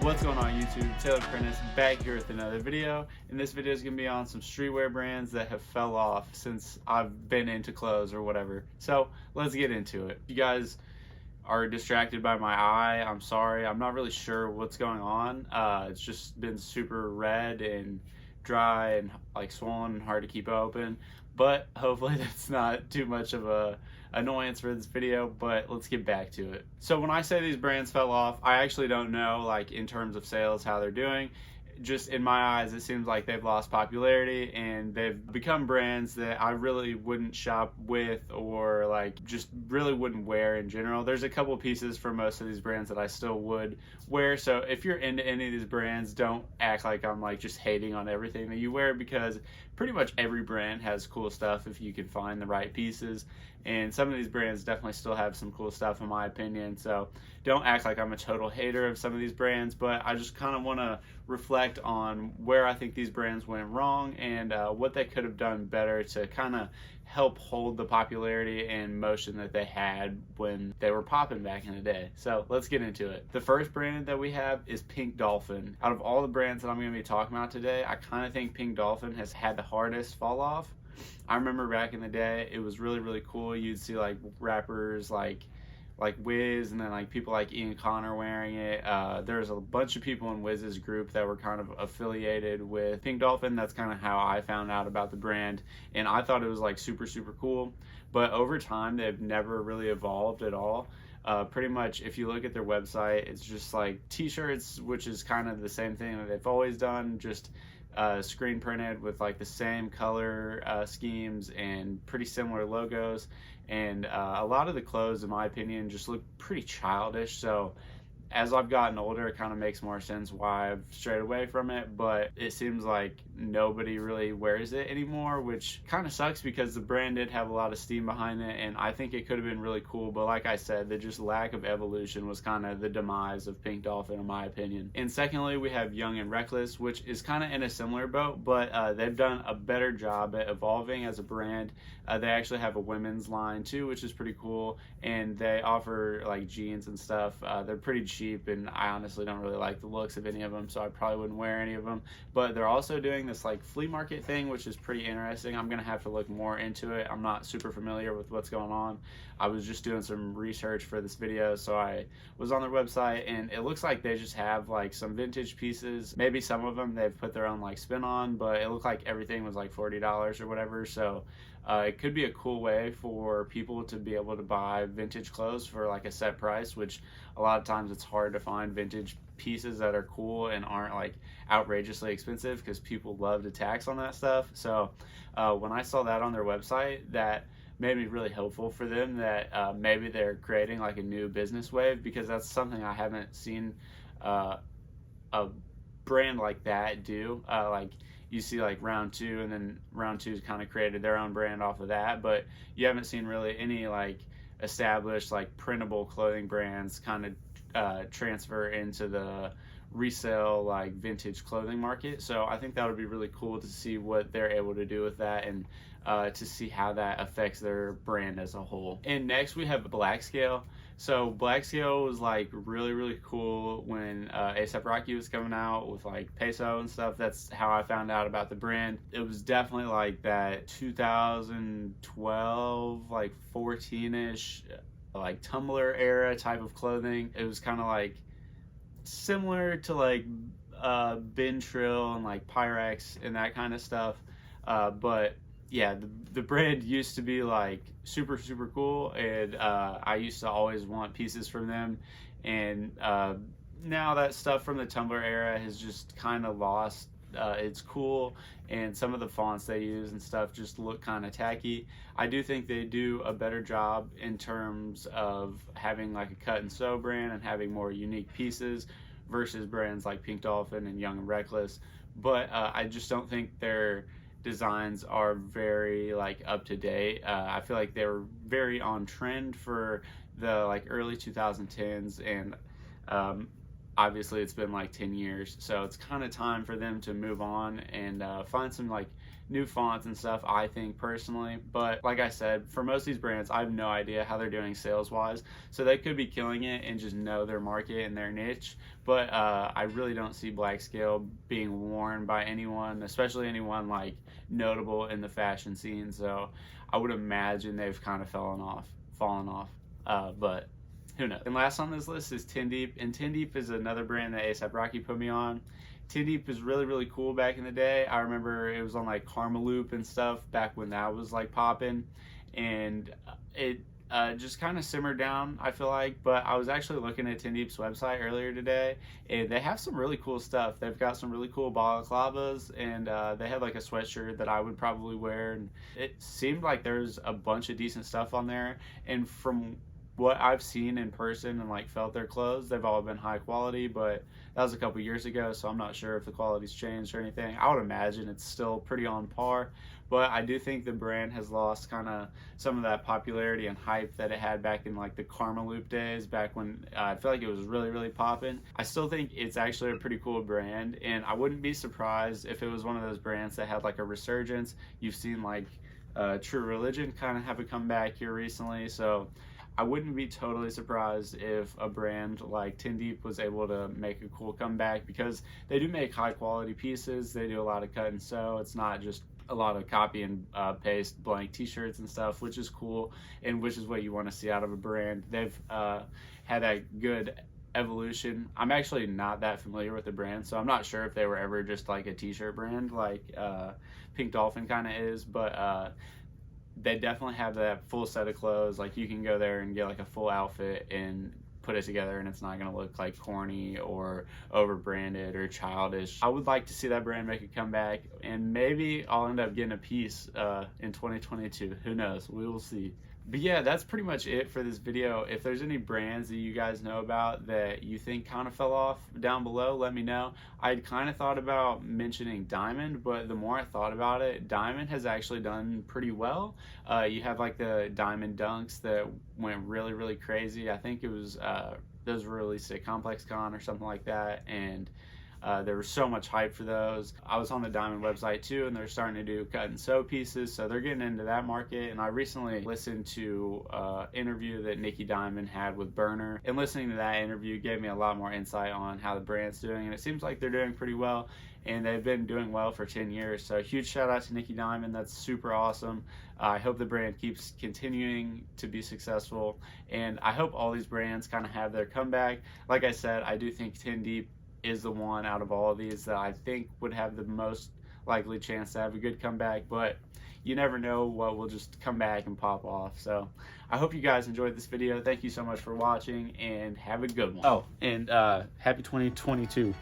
What's going on YouTube? Taylor Prentice back here with another video, and this video is going to be on some streetwear brands that have fell off since I've been into clothes or whatever. So let's get into it. If you guys are distracted by my eye, I'm sorry. I'm not really sure what's going on. It's just been super red and dry and like swollen and hard to keep open, but hopefully that's not too much of a annoyance for this video. But let's get back to it. So when I say these brands fell off, I actually don't know like in terms of sales how they're doing. Just in my eyes, it seems like they've lost popularity and they've become brands that I really wouldn't shop with or like just really wouldn't wear in general. There's a couple pieces for most of these brands that I still would wear. So if you're into any of these brands, don't act like I'm like just hating on everything that you wear, because pretty much every brand has cool stuff if you can find the right pieces. And some of these brands definitely still have some cool stuff in my opinion. So don't act like I'm a total hater of some of these brands, but I just kind of want to reflect on where I think these brands went wrong and what they could have done better to kind of help hold the popularity and motion that they had when they were popping back in the day. So let's get into it. The first brand that we have is Pink Dolphin. Out of all the brands that I'm going to be talking about today, I kind of think Pink Dolphin has had the hardest fall off. I remember back in the day, it was really cool. You'd see like rappers like Wiz, and then like people like Ian Connor wearing it. There's a bunch of people in Wiz's group that were kind of affiliated with Pink Dolphin. That's kind of how I found out about the brand, and I thought it was like super cool. But over time, they've never really evolved at all. Pretty much, if you look at their website, it's just like t-shirts, which is kind of the same thing that they've always done, just screen printed with like the same color schemes and pretty similar logos. And a lot of the clothes, in my opinion, just look pretty childish. So as I've gotten older, it kind of makes more sense why I've strayed away from it, but it seems like nobody really wears it anymore, which kind of sucks because the brand did have a lot of steam behind it, and I think it could have been really cool. But like I said, the just lack of evolution was kind of the demise of Pink Dolphin, in my opinion. And secondly, we have Young and Reckless, which is kind of in a similar boat, but they've done a better job at evolving as a brand. They actually have a women's line too, which is pretty cool, and they offer like jeans and stuff. They're pretty cheap, and I honestly don't really like the looks of any of them, so I probably wouldn't wear any of them. But they're also doing this like flea market thing, which is pretty interesting. I'm gonna have to look more into it. I'm not super familiar with what's going on. I was just doing some research for this video, so I was on their website, and it looks like they just have like some vintage pieces. Maybe some of them they've put their own like spin on, but it looked like everything was like $40 or whatever. So it could be a cool way for people to be able to buy vintage clothes for like a set price, which a lot of times it's hard to find vintage pieces that are cool and aren't like outrageously expensive, because people love to tax on that stuff. So when I saw that on their website, that made me really hopeful for them that maybe they're creating like a new business wave, because that's something I haven't seen a brand like that do. Like you see like Round 2, and then Round 2's kind of created their own brand off of that, but you haven't seen really any like established like printable clothing brands kind of transfer into the resale like vintage clothing market. So I think that would be really cool to see what they're able to do with that, and to see how that affects their brand as a whole. And next we have Black Scale. So Black Scale was like really cool when A$AP Rocky was coming out with like Peso and stuff. That's how I found out about the brand. It was definitely like that 2012 like 14ish like Tumblr era type of clothing. It was kind of like similar to like Ben Trill and like Pyrex and that kind of stuff, but yeah, the brand used to be like super cool, and I used to always want pieces from them. And now that stuff from the Tumblr era has just kind of lost its cool, and some of the fonts they use and stuff just look kind of tacky. I do think they do a better job in terms of having like a cut and sew brand and having more unique pieces versus brands like Pink Dolphin and Young and Reckless. But I just don't think their designs are very like up to date. I feel like they were very on trend for the like early 2010s, and obviously it's been like 10 years, so it's kind of time for them to move on and find some like new fonts and stuff, I think personally. But like I said, for most of these brands, I have no idea how they're doing sales wise, so they could be killing it and just know their market and their niche. But I really don't see Black Scale being worn by anyone, especially anyone like notable in the fashion scene. So I would imagine they've kind of fallen off. But who knows? And last on this list is Tindeep, and Tindeep is another brand that A$AP Rocky put me on. Tindeep was really, really cool back in the day. I remember it was on like Karmaloop and stuff back when that was like popping, and it just kind of simmered down, I feel like. But I was actually looking at Tindeep's website earlier today, and they have some really cool stuff. They've got some really cool balaclavas, and they have like a sweatshirt that I would probably wear, and it seemed like there's a bunch of decent stuff on there. And from what I've seen in person and like felt their clothes, they've all been high quality, but that was a couple years ago, so I'm not sure if the quality's changed or anything. I would imagine it's still pretty on par, but I do think the brand has lost kind of some of that popularity and hype that it had back in like the Karmaloop days, back when I feel like it was really, really popping. I still think it's actually a pretty cool brand, and I wouldn't be surprised if it was one of those brands that had like a resurgence. You've seen like True Religion kind of have a comeback here recently, so I wouldn't be totally surprised if a brand like Tindeep was able to make a cool comeback, because they do make high quality pieces. They do a lot of cut and sew. It's not just a lot of copy and paste blank t-shirts and stuff, which is cool, and which is what you want to see out of a brand. They've had that good evolution. I'm actually not that familiar with the brand, so I'm not sure if they were ever just like a t-shirt brand like Pink Dolphin kind of is, but they definitely have that full set of clothes. Like you can go there and get like a full outfit and put it together, and it's not going to look like corny or over branded or childish. I would like to see that brand make a comeback, and maybe I'll end up getting a piece in 2022. Who knows? We will see. But yeah, that's pretty much it for this video. If there's any brands that you guys know about that you think kind of fell off down below, let me know. I'd kind of thought about mentioning Diamond, but the more I thought about it, Diamond has actually done pretty well. You have like the Diamond Dunks that went really, really crazy. I think it was, those were released at Complex Con or something like that, and there was so much hype for those. I was on the Diamond website too, and they're starting to do cut and sew pieces, so they're getting into that market. And I recently listened to an interview that Nikki Diamond had with Burner, and listening to that interview gave me a lot more insight on how the brand's doing, and it seems like they're doing pretty well, and they've been doing well for 10 years. So huge shout out to Nikki Diamond. That's super awesome. I hope the brand keeps continuing to be successful, and I hope all these brands kind of have their comeback. Like I said, I do think Tindeep is the one out of all of these that I think would have the most likely chance to have a good comeback, but you never know what will just come back and pop off. So I hope you guys enjoyed this video. Thank you so much for watching, and have a good one. Oh, and happy 2022.